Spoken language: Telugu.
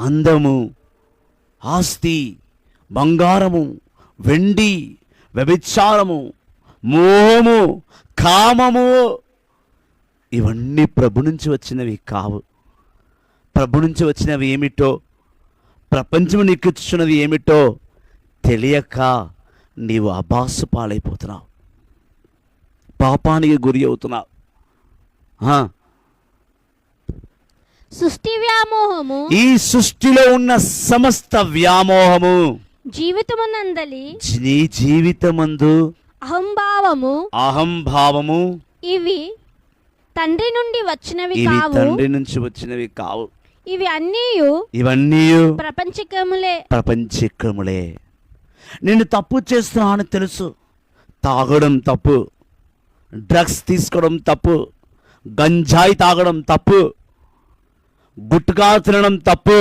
అందము, ఆస్తి, బంగారము, వెండి, వ్యభిచారము, మోహము, కామము, ఇవన్నీ ప్రభు నుంచి వచ్చినవి కావు. ప్రభు నుంచి వచ్చినవి ఏమిటో, ప్రపంచం నీకు ఇచ్చున్నది ఏమిటో తెలియక నీవు అబాసు పాలైపోతున్నావు, పాపానికి గురి అవుతున్నావు. సృష్టి వ్యామోహము, ఈ సృష్టిలో ఉన్న సమస్త వ్యామోహము, జీవితమునందలి నీ జీవితమందు అహంభావము, ఇవి తండ్రి నుండి వచ్చినవి ఇవి కావు. తండ్రి నుంచి వచ్చినవి కావు. ఇవన్నీ ప్రపంచికములే. నేను తప్పు చేస్తున్నానని తెలుసు. తాగడం తప్పు, డ్రగ్స్ తీసుకోవడం తప్పు, గంజాయి తాగడం తప్పు, గుట్కా తినడం తప్పు,